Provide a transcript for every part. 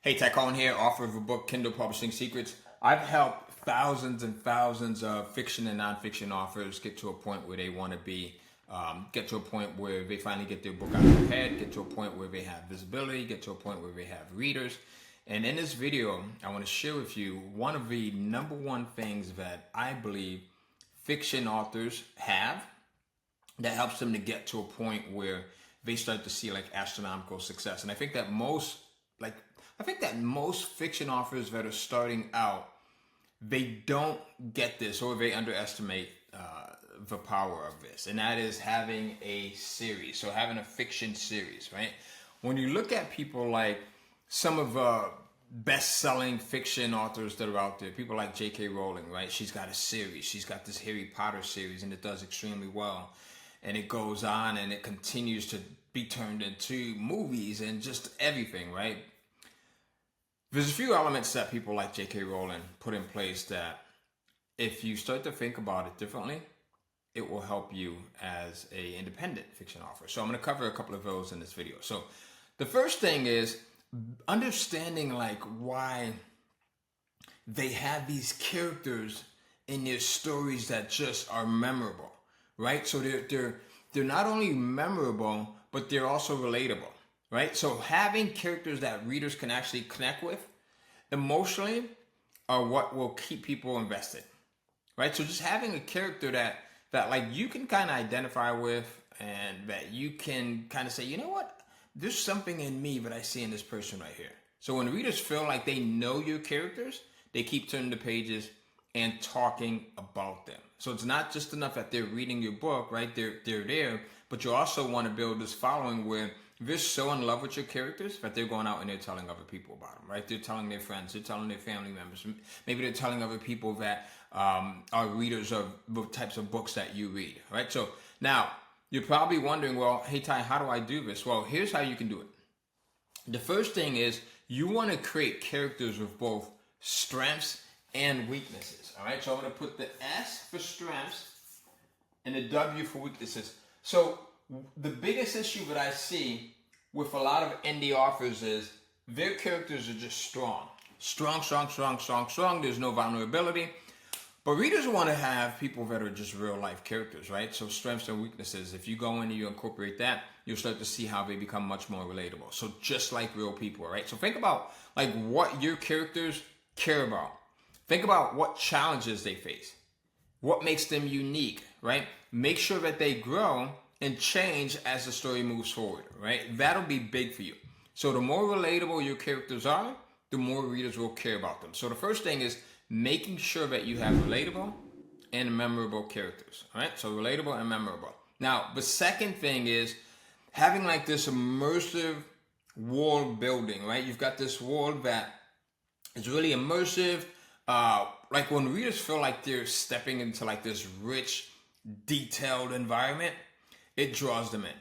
Hey, Tech Owen here, author of a book, Kindle Publishing Secrets. I've helped thousands and thousands of fiction and nonfiction authors get to a point where they want to be, get to a point where they finally get their book out of their head, get to a point where they have visibility, get to a point where they have readers. And in this video, I want to share with you one of the number one things that I believe fiction authors have that helps them to get to a point where they start to see like astronomical success. And I think that most fiction authors that are starting out, they don't get this, or they underestimate the power of this, and that is having a series. So having a fiction series, right? When you look at people like some of the best-selling fiction authors that are out there, people like J.K. Rowling, right? She's got a series. She's got this Harry Potter series, and it does extremely well. And it goes on, and it continues to be turned into movies and just everything, right? There's a few elements that people like J.K. Rowling put in place that if you start to think about it differently, it will help you as an independent fiction author. So I'm going to cover a couple of those in this video. So the first thing is understanding like why they have these characters in their stories that just are memorable, right? So they're not only memorable, but they're also relatable. Right? So having characters that readers can actually connect with emotionally are what will keep people invested. Right? So just having a character that like you can kind of identify with and that you can kind of say, you know what? There's something in me that I see in this person right here. So when readers feel like they know your characters, they keep turning the pages and talking about them. So it's not just enough that they're reading your book, right? They're there, but you also want to build this following where they're so in love with your characters that they're going out and they're telling other people about them, right? They're telling their friends, they're telling their family members. Maybe they're telling other people that are readers of the types of books that you read, right? So now you're probably wondering, well, hey, Ty, how do I do this? Well, here's how you can do it. The first thing is you want to create characters with both strengths and weaknesses, all right? So I'm going to put the S for strengths and the W for weaknesses. So the biggest issue that I see with a lot of indie authors is their characters are just strong. Strong. There's no vulnerability. But readers want to have people that are just real life characters, right? So strengths and weaknesses. If you go in and you incorporate that, you'll start to see how they become much more relatable. So just like real people, right? So think about like what your characters care about. Think about what challenges they face. What makes them unique, right? Make sure that they grow and change as the story moves forward, right? That'll be big for you. So the more relatable your characters are, the more readers will care about them. So the first thing is making sure that you have relatable and memorable characters, all right? So relatable and memorable. Now, the second thing is having like this immersive world building, right? You've got this world that is really immersive. Like when readers feel like they're stepping into like this rich, detailed environment, it draws them in.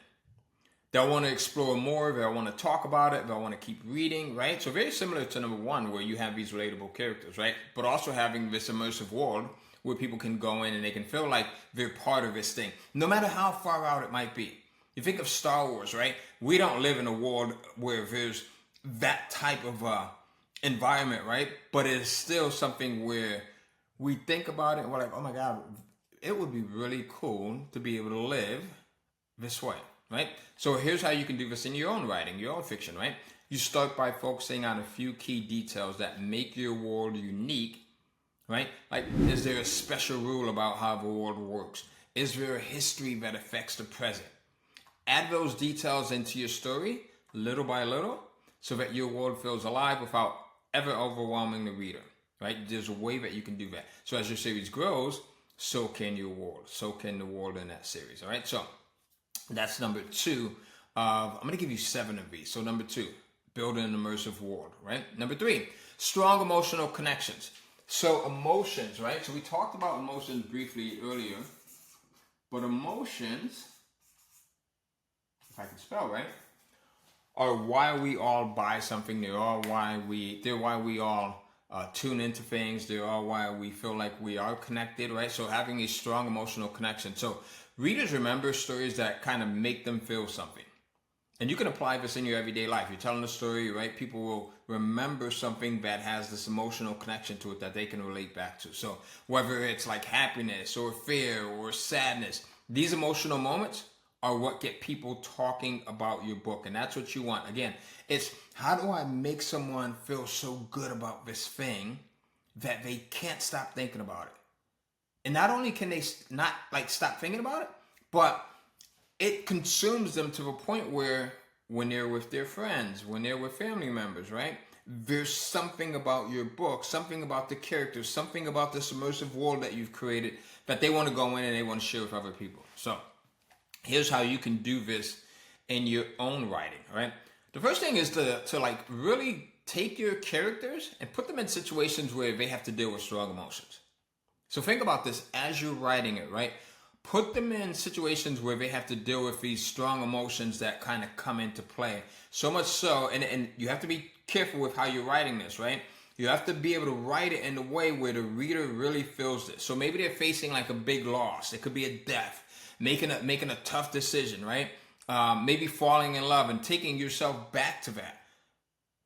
They'll want to explore more. They'll want to talk about it. They'll want to keep reading, right? So very similar to number one, where you have these relatable characters, right? But also having this immersive world where people can go in and they can feel like they're part of this thing, no matter how far out it might be. You think of Star Wars, right? We don't live in a world where there's that type of environment, right? But it is still something where we think about it and we're like, oh my God, it would be really cool to be able to live this way, right? So here's how you can do this in your own writing, your own fiction, right? You start by focusing on a few key details that make your world unique, right? Like, is there a special rule about how the world works? Is there a history that affects the present? Add those details into your story, little by little, so that your world feels alive without ever overwhelming the reader, right? There's a way that you can do that. So as your series grows, so can your world. So can the world in that series, all right? So that's number two. I'm going to give you 7 of these. So number 2, build an immersive world, right? Number 3, strong emotional connections. So emotions, right? So we talked about emotions briefly earlier, but emotions, if I can spell right, are why we all buy something. They're why we all tune into things. They're all why we feel like we are connected, right? So having a strong emotional connection. So readers remember stories that kind of make them feel something. And you can apply this in your everyday life. You're telling a story, right? People will remember something that has this emotional connection to it that they can relate back to. So whether it's like happiness or fear or sadness, these emotional moments are what get people talking about your book. And that's what you want. Again, it's how do I make someone feel so good about this thing that they can't stop thinking about it? And not only can they not like stop thinking about it, but it consumes them to a point where when they're with their friends, when they're with family members, right? There's something about your book, something about the characters, something about this immersive world that you've created that they want to go in and they want to share with other people. So here's how you can do this in your own writing, right? The first thing is to like really take your characters and put them in situations where they have to deal with strong emotions. So think about this as you're writing it, right? Put them in situations where they have to deal with these strong emotions that kind of come into play. So much so, and you have to be careful with how you're writing this, right? You have to be able to write it in a way where the reader really feels this. So maybe they're facing like a big loss. It could be a death, making a tough decision, right? Maybe falling in love and taking yourself back to that,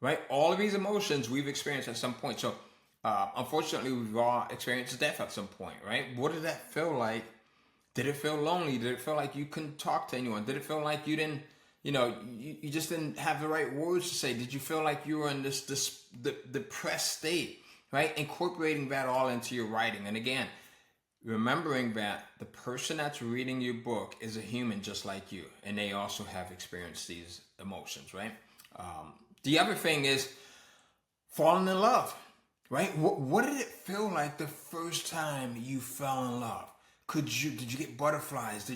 right? All of these emotions we've experienced at some point. So unfortunately, we've all experienced death at some point, right? What did that feel like? Did it feel lonely? Did it feel like you couldn't talk to anyone? Did it feel like you didn't, you just didn't have the right words to say? Did you feel like you were in this depressed state, right? Incorporating that all into your writing. And again, remembering that the person that's reading your book is a human just like you, and they also have experienced these emotions, right? The other thing is falling in love, right? What did it feel like the first time you fell in love? Did you get butterflies?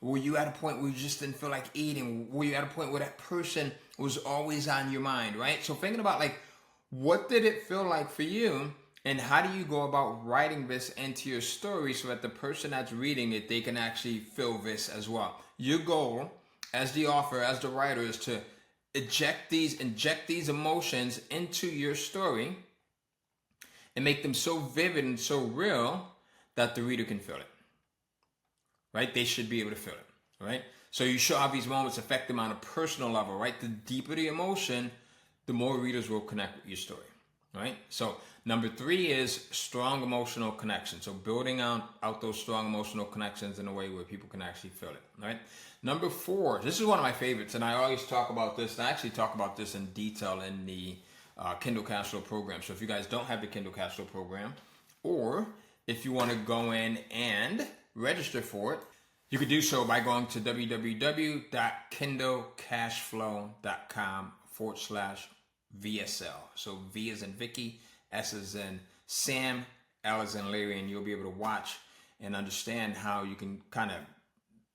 Were you at a point where you just didn't feel like eating? Were you at a point where that person was always on your mind, right? So thinking about like, what did it feel like for you? And how do you go about writing this into your story so that the person that's reading it, they can actually feel this as well? Your goal as the author, as the writer, is to inject these emotions into your story and make them so vivid and so real that the reader can feel it. Right? They should be able to feel it, right? So you show how these moments affect them on a personal level, right? The deeper the emotion, the more readers will connect with your story, right? So number 3 is strong emotional connection. So building out those strong emotional connections in a way where people can actually feel it, right? Number 4, this is one of my favorites, and I always talk about this, and I actually talk about this in detail in the Kindle Cashflow program. So if you guys don't have the Kindle Cashflow program, or if you want to go in and register for it, you could do so by going to www.kindlecashflow.com/VSL. So V as in Vicky, S as in Sam, L as in Larry, and you'll be able to watch and understand how you can kind of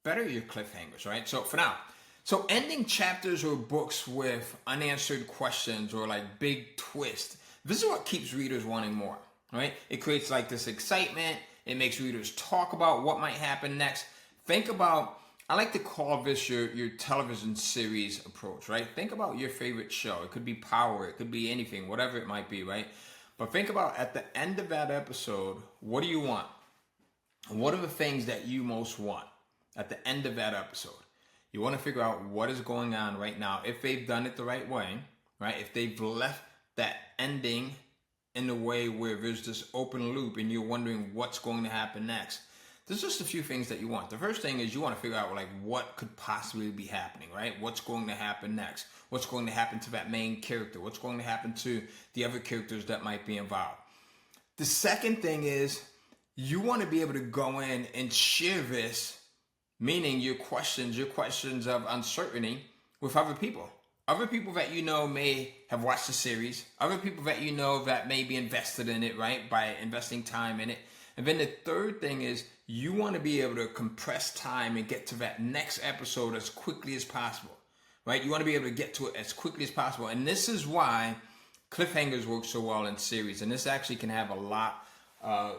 better your cliffhangers, right? So for now, so ending chapters or books with unanswered questions or like big twist, this is what keeps readers wanting more, right? It creates like this excitement. It makes readers talk about what might happen next. Think about, I like to call this your television series approach, right? Think about your favorite show. It could be Power, it could be anything, whatever it might be, right? But think about at the end of that episode, what do you want? What are the things that you most want at the end of that episode? You want to figure out what is going on right now. If they've done it the right way, right? If they've left that ending in a way where there's this open loop and you're wondering what's going to happen next. There's just a few things that you want. The first thing is you want to figure out like what could possibly be happening, right? What's going to happen next? What's going to happen to that main character? What's going to happen to the other characters that might be involved? The second thing is you want to be able to go in and share this, meaning your questions of uncertainty with other people. Other people that you know may have watched the series, other people that you know that may be invested in it, right, by investing time in it. And then the third thing is you want to be able to compress time and get to that next episode as quickly as possible, right? You want to be able to get to it as quickly as possible. And this is why cliffhangers work so well in series. And this actually can have a lot to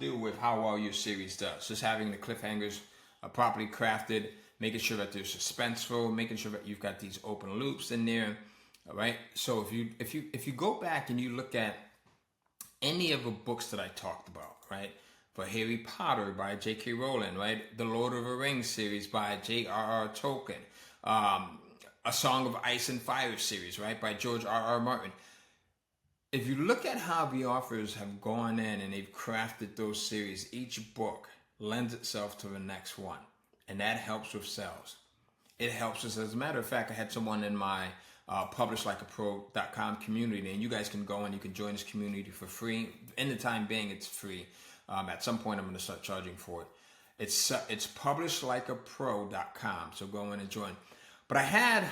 do with how well your series does. Just having the cliffhangers properly crafted, making sure that they're suspenseful, making sure that you've got these open loops in there, all right? So if you go back and you look at any of the books that I talked about, right? for Harry Potter by J.K. Rowling, right? The Lord of the Rings series by J.R.R. Tolkien. A Song of Ice and Fire series, right, by George R.R. Martin. If you look at how the authors have gone in and they've crafted those series, each book lends itself to the next one. And that helps with sales. It helps us. As a matter of fact, I had someone in my publishlikeapro.com community, and you guys can go and you can join this community for free. In the time being, it's free. At some point, I'm going to start charging for it. It's publishlikeapro.com, so go in and join. But I had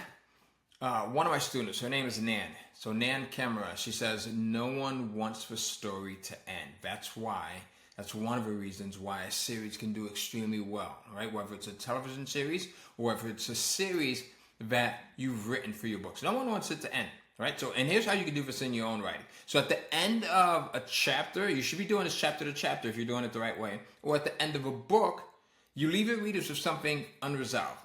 one of my students, her name is Nan. So Nan Kemera, she says, no one wants the story to end. That's one of the reasons why a series can do extremely well, right? Whether it's a television series or whether it's a series that you've written for your books. No one wants it to end, right? So, and here's how you can do this in your own writing. So at the end of a chapter, you should be doing this chapter to chapter if you're doing it the right way. Or at the end of a book, you leave your readers with something unresolved.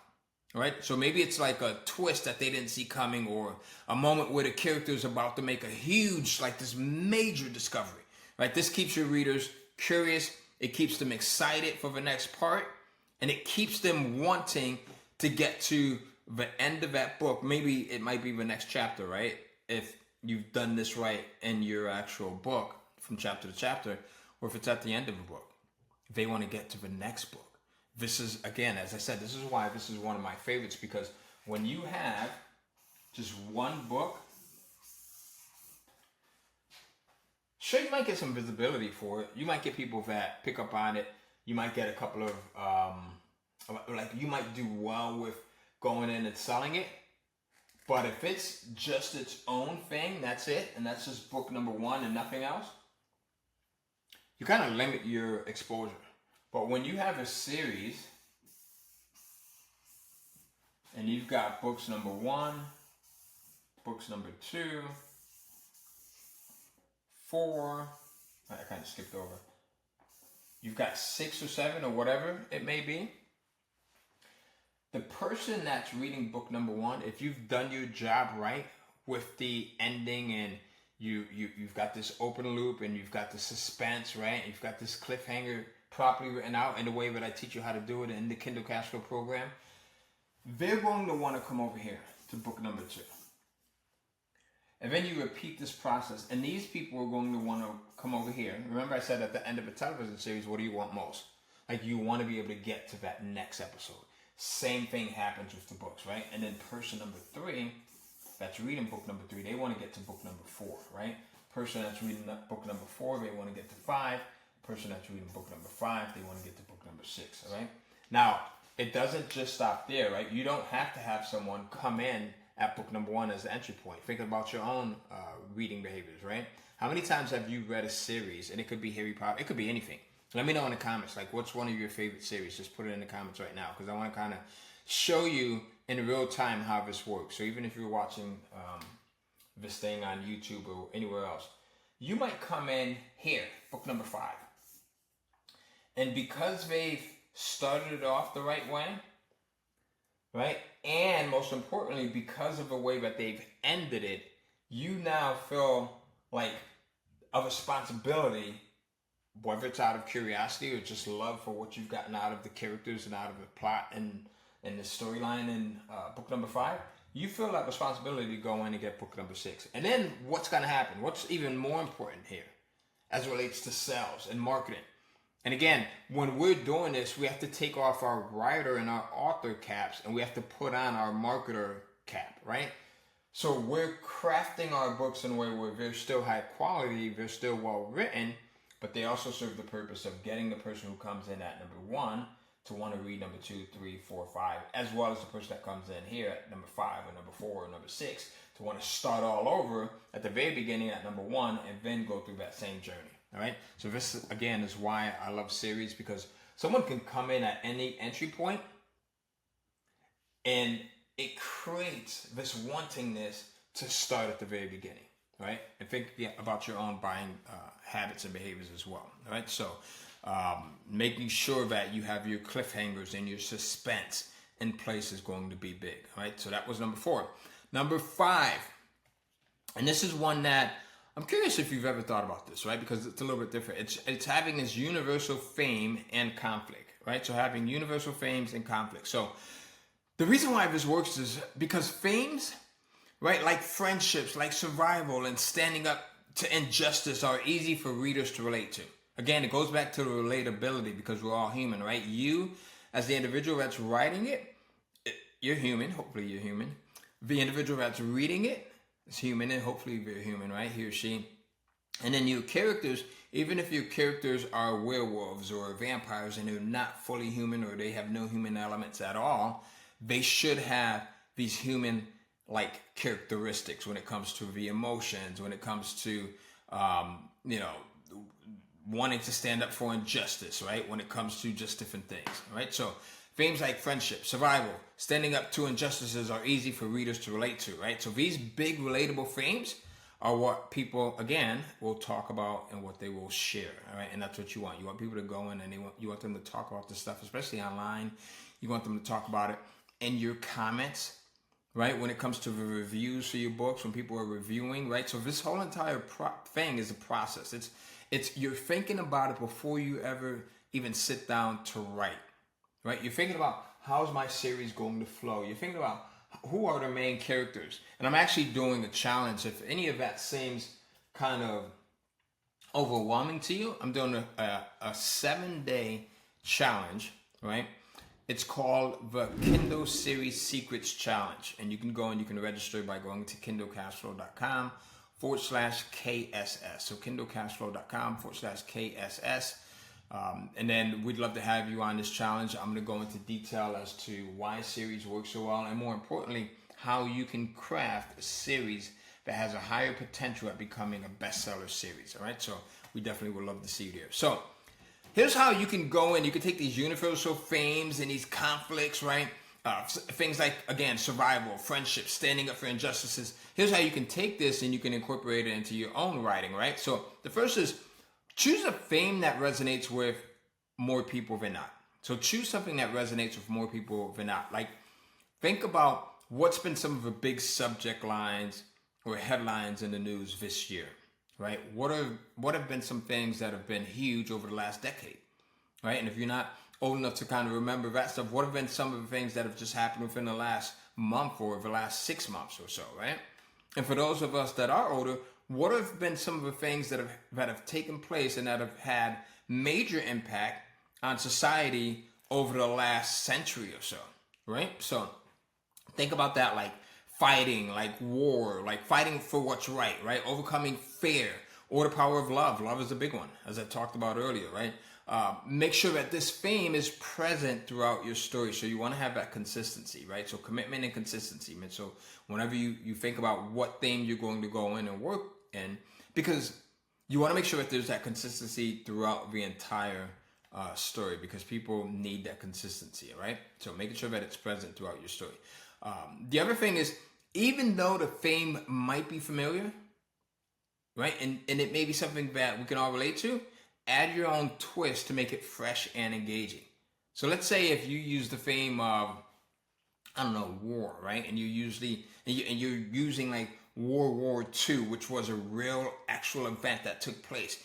All right, so maybe it's like a twist that they didn't see coming, or a moment where the character is about to make a huge, like this major discovery, right? This keeps your readers curious, it keeps them excited for the next part, and it keeps them wanting to get to the end of that book. Maybe it might be the next chapter, right? If you've done this right in your actual book from chapter to chapter, or if it's at the end of a book, they want to get to the next book. This is, again, as I said, this is why this is one of my favorites, because when you have just one book, sure, you might get some visibility for it. You might get people that pick up on it. You might get a couple of, like, you might do well with going in and selling it. But if it's just its own thing, that's it, and that's just book number one and nothing else, you kind of limit your exposure. But when you have a series and you've got books number 1, books number 2, 4, I kind of skipped over. You've got 6 or 7 or whatever it may be. The person that's reading book number 1, if you've done your job right with the ending, and you've got this open loop and you've got the suspense, right? You've got this cliffhanger properly written out in the way that I teach you how to do it in the Kindle Cashflow program, they're going to want to come over here to book number 2. And then you repeat this process, and these people are going to want to come over here. Remember I said at the end of a television series, what do you want most? Like, you want to be able to get to that next episode. Same thing happens with the books, right? And then person number 3, that's reading book number 3, they want to get to book number 4, right? Person that's reading book number 4, they want to get to 5. Person that's reading book number 5, they want to get to book number 6, all right? Now, it doesn't just stop there, right? You don't have to have someone come in at book number 1 as the entry point. Think about your own reading behaviors, right? How many times have you read a series, and it could be Harry Potter, it could be anything. Let me know in the comments, like, what's one of your favorite series? Just put it in the comments right now, because I want to kind of show you in real time how this works. So even if you're watching this thing on YouTube or anywhere else, you might come in here, book number 5. And because they've started it off the right way, right? And most importantly, because of the way that they've ended it, you now feel like a responsibility, whether it's out of curiosity or just love for what you've gotten out of the characters and out of the plot and the storyline in book number 5. You feel that responsibility to go in and get book number 6. And then what's going to happen? What's even more important here as it relates to sales and marketing? And again, when we're doing this, we have to take off our writer and our author caps, and we have to put on our marketer cap, right? So we're crafting our books in a way where they're still high quality, they're still well written, but they also serve the purpose of getting the person who comes in at number 1 to want to read number 2, 3, 4, 5, as well as the person that comes in here at number 5 or number 4 or number 6 to want to start all over at the very beginning at number 1 and then go through that same journey. All right. So this, again, is why I love series, because someone can come in at any entry point and it creates this wantingness to start at the very beginning. Right. And think about your own buying habits and behaviors as well. All right. So making sure that you have your cliffhangers and your suspense in place is going to be big. All right. So that was number 4. Number 5. And this is one that I'm curious if you've ever thought about this, right? Because it's a little bit different. It's having this universal fame and conflict, right? So having universal fames and conflict. So the reason why this works is because fames, right, like friendships, like survival and standing up to injustice are easy for readers to relate to. Again, it goes back to the relatability because we're all human, right? You, as the individual that's writing it, you're human. Hopefully you're human. The individual that's reading it is human, and hopefully they're human, right? He or she. And then your characters, even if your characters are werewolves or vampires and they're not fully human or they have no human elements at all, they should have these human like characteristics when it comes to the emotions, when it comes to wanting to stand up for injustice, right? When it comes to just different things, right? So themes like friendship, survival, standing up to injustices are easy for readers to relate to, right? So these big relatable themes are what people, again, will talk about and what they will share, all right? And that's what you want. You want people to go in and you want them to talk about this stuff, especially online. You want them to talk about it in your comments, right? When it comes to the reviews for your books, when people are reviewing, right? So this whole entire thing is a process. It's you're thinking about it before you ever even sit down to write, right? You're thinking about how's my series going to flow. You're thinking about who are the main characters. And I'm actually doing a challenge. If any of that seems kind of overwhelming to you, I'm doing a 7-day challenge, right? It's called the Kindle Series Secrets Challenge. And you can go and you can register by going to kindlecashflow.com/KSS. So kindlecashflow.com/KSS. And then we'd love to have you on this challenge. I'm going to go into detail as to why series work so well, and more importantly, how you can craft a series that has a higher potential at becoming a bestseller series. All right, so we definitely would love to see you there. So here's how you can go in. You can take these universal themes and these conflicts, right? Things like, again, survival, friendship, standing up for injustices. Here's how you can take this and you can incorporate it into your own writing, right? So the first is choose a theme that resonates with more people than not. So choose something that resonates with more people than not. Like, think about what's been some of the big subject lines or headlines in the news this year, right? What have been some things that have been huge over the last decade, right? And if you're not old enough to kind of remember that stuff, what have been some of the things that have just happened within the last month or the last 6 months or so, right? And for those of us that are older, what have been some of the things that have taken place and that have had major impact on society over the last century or so, right? So think about that, like fighting, like war, like fighting for what's right? Overcoming fear or the power of love. Love is a big one, as I talked about earlier, right? Make sure that this theme is present throughout your story. So you want to have that consistency, right? So commitment and consistency. And so whenever you think about what theme you're going to go in and work in, because you want to make sure that there's that consistency throughout the entire story, because people need that consistency, right? So making sure that it's present throughout your story. The other thing is, even though the theme might be familiar, right? And it may be something that we can all relate to, add your own twist to make it fresh and engaging. So let's say if you use the theme of, I don't know, war, right? And you're using like World War II, which was a real actual event that took place.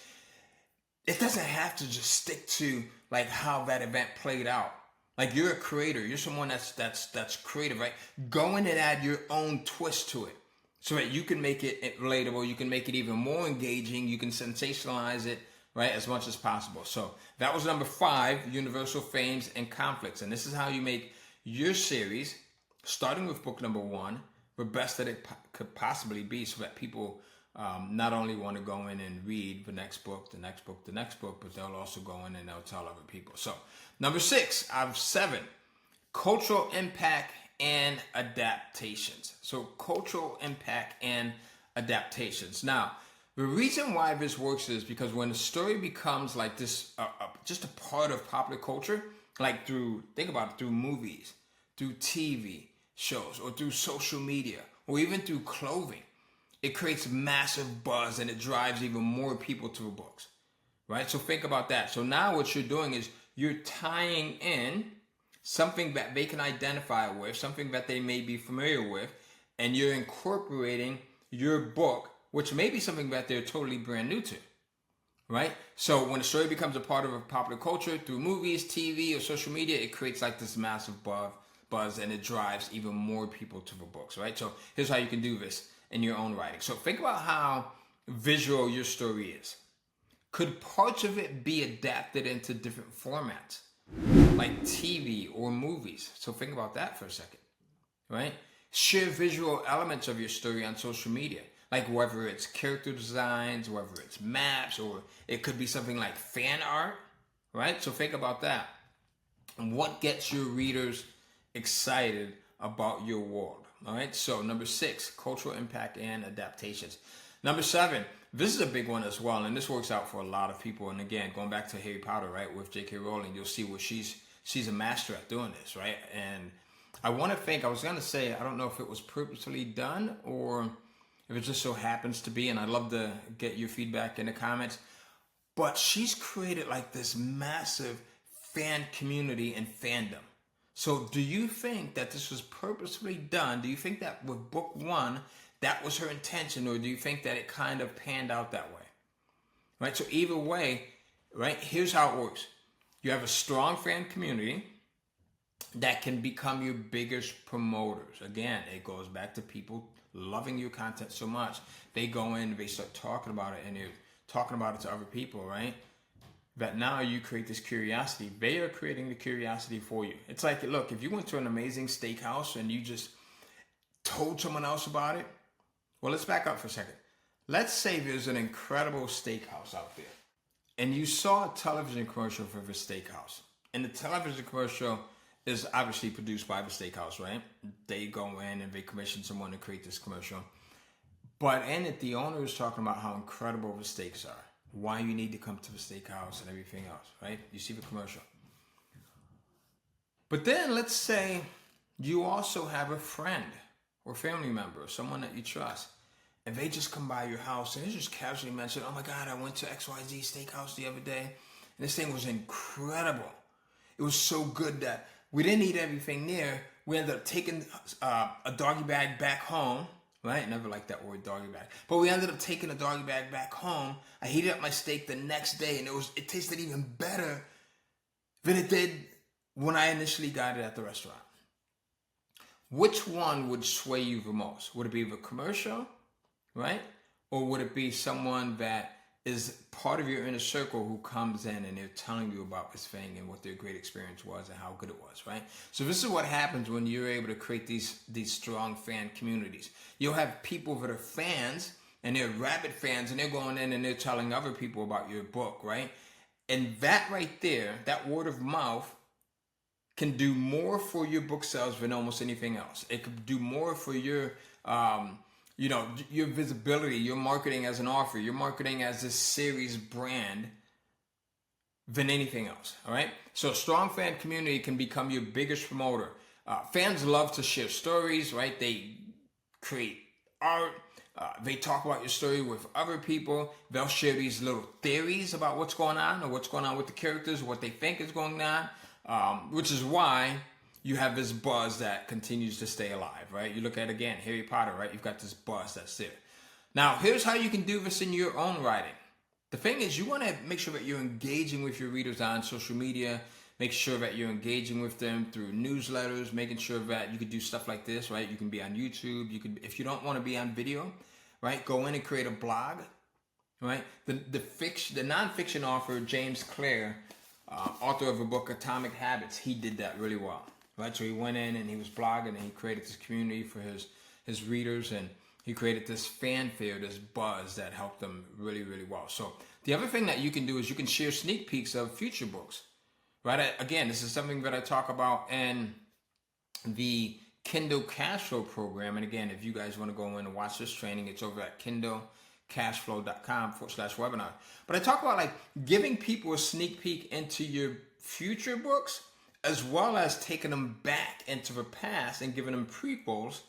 It doesn't have to just stick to like how that event played out. Like, you're a creator, you're someone that's creative, right? Go in and add your own twist to it so that you can make it relatable, you can make it even more engaging, you can sensationalize it, right, as much as possible. So that was number 5, universal themes and conflicts. And this is how you make your series, starting with book number 1, the best that it could possibly be, so that people not only want to go in and read the next book, the next book, the next book, but they'll also go in and they'll tell other people. So number 6 out of 7, cultural impact and adaptations. So cultural impact and adaptations. Now, the reason why this works is because when a story becomes like this, just a part of popular culture, like think about it, through movies, through TV shows, or through social media, or even through clothing, it creates massive buzz and it drives even more people to the books, right? So think about that. So now what you're doing is you're tying in something that they can identify with, something that they may be familiar with, and you're incorporating your book which may be something that they're totally brand new to, right? So when a story becomes a part of a popular culture through movies, TV, or social media, it creates like this massive buzz, and it drives even more people to the books, right? So here's how you can do this in your own writing. So think about how visual your story is. Could parts of it be adapted into different formats, like TV or movies? So think about that for a second, right? Share visual elements of your story on social media, like whether it's character designs, whether it's maps, or it could be something like fan art, right? So think about that. And what gets your readers excited about your world? All right. So number 6, cultural impact and adaptations. Number 7, this is a big one as well, and this works out for a lot of people. And again, going back to Harry Potter, right, with J.K. Rowling, you'll see where she's a master at doing this, right? And I want to think, I was going to say, I don't know if it was purposely done or if it just so happens to be, and I'd love to get your feedback in the comments, but she's created like this massive fan community and fandom. So do you think that this was purposefully done? Do you think that with book 1, that was her intention, or do you think that it kind of panned out that way? Right? So either way, right, here's how it works. You have a strong fan community that can become your biggest promoters. Again, it goes back to people loving your content so much. They go in, they start talking about it, and they're talking about it to other people, right? That now you create this curiosity. They are creating the curiosity for you. It's like, look, if you went to an amazing steakhouse and you just told someone else about it, well, let's back up for a second. Let's say there's an incredible steakhouse out there, and you saw a television commercial for the steakhouse. And the television commercial is obviously produced by the steakhouse, right? They go in and they commission someone to create this commercial. But in it, the owner is talking about how incredible the steaks are, why you need to come to the steakhouse and everything else, right? You see the commercial. But then let's say you also have a friend or family member or someone that you trust, and they just come by your house and they just casually mention, oh my God, I went to XYZ steakhouse the other day, and this thing was incredible. It was so good that we didn't eat everything there. We ended up taking a doggy bag back home, right? Never liked that word, doggy bag. But we ended up taking a doggy bag back home. I heated up my steak the next day, and it tasted even better than it did when I initially got it at the restaurant. Which one would sway you the most? Would it be the commercial, right? Or would it be someone that is part of your inner circle who comes in and they're telling you about this thing and what their great experience was and how good it was, right? So this is what happens when you're able to create these strong fan communities. You'll have people that are fans, and they're rabid fans, and they're going in and they're telling other people about your book, right? And that right there, that word of mouth, can do more for your book sales than almost anything else. It could do more for your your visibility, your marketing as an author, your marketing as a series brand than anything else, all right? So a strong fan community can become your biggest promoter. Fans love to share stories, right? They create art. They talk about your story with other people. They'll share these little theories about what's going on or what's going on with the characters, what they think is going on, which is why you have this buzz that continues to stay alive, right? You look at, again, Harry Potter, right? You've got this buzz that's there. Now, here's how you can do this in your own writing. The thing is, you want to make sure that you're engaging with your readers on social media. Make sure that you're engaging with them through newsletters, making sure that you can do stuff like this, right? You can be on YouTube. You can, if you don't want to be on video, right? Go in and create a blog, right? The nonfiction author, James Clear, author of a book, Atomic Habits, he did that really well. Right, so he went in and he was blogging and he created this community for his readers, and he created this fanfare, this buzz that helped them really, really well. So the other thing that you can do is you can share sneak peeks of future books, right? Again, this is something that I talk about in the Kindle Cash Flow program. And again, if you guys want to go in and watch this training, it's over at kindlecashflow.com/webinar. But I talk about like giving people a sneak peek into your future books, as well as taking them back into the past and giving them prequels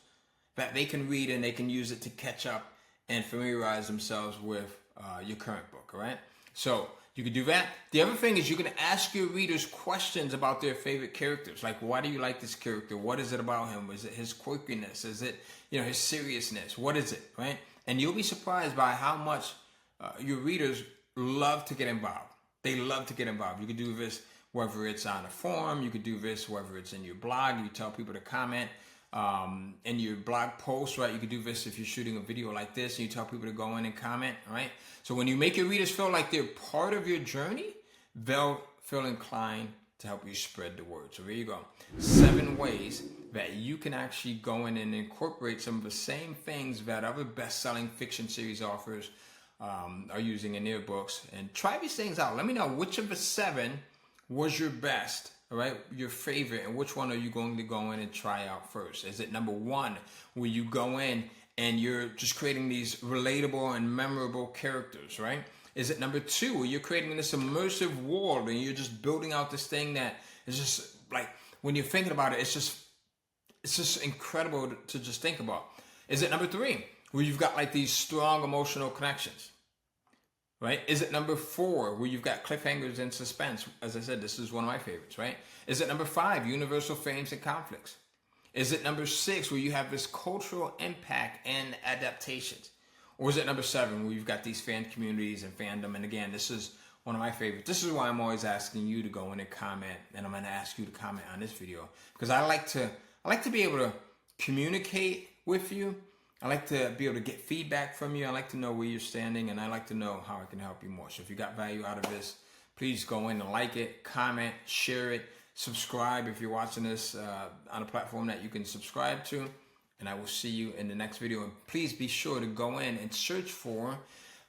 that they can read and they can use it to catch up and familiarize themselves with your current book, all right? So you can do that. The other thing is you can ask your readers questions about their favorite characters. Like, why do you like this character? What is it about him? Is it his quirkiness? Is it, his seriousness? What is it, right? And you'll be surprised by how much your readers love to get involved. They love to get involved. You could do this whether it's on a forum, you could do this whether it's in your blog, you tell people to comment in your blog post, right? You could do this if you're shooting a video like this and you tell people to go in and comment, right? So when you make your readers feel like they're part of your journey, they'll feel inclined to help you spread the word. So there you go. 7 ways that you can actually go in and incorporate some of the same things that other best-selling fiction series authors are using in their books. And try these things out. Let me know which of the 7 was your best, all right, your favorite, and which one are you going to go in and try out first? Is it number 1, where you go in and you're just creating these relatable and memorable characters, right? Is it number 2, where you're creating this immersive world and you're just building out this thing that is just like, when you're thinking about it, it's just incredible to just think about? Is it number 3, where you've got like these strong emotional connections? Right? Is it number 4, where you've got cliffhangers and suspense? As I said, this is one of my favorites, right? Is it number 5, universal themes and conflicts? Is it number 6, where you have this cultural impact and adaptations? Or is it number 7, where you've got these fan communities and fandom? And again, this is one of my favorites. This is why I'm always asking you to go in and comment, and I'm going to ask you to comment on this video, because I like to be able to communicate with you. I like to be able to get feedback from you. I like to know where you're standing, and I like to know how I can help you more. So if you got value out of this, please go in and like it, comment, share it, subscribe if you're watching this on a platform that you can subscribe to. And I will see you in the next video. And please be sure to go in and search for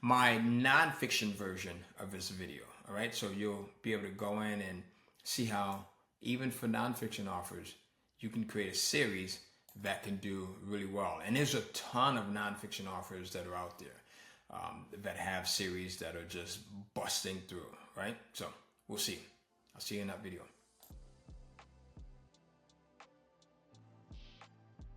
my nonfiction version of this video. All right, so you'll be able to go in and see how, even for nonfiction authors, you can create a series that can do really well. And there's a ton of nonfiction authors that are out there that have series that are just busting through, right? So we'll see. I'll see you in that video.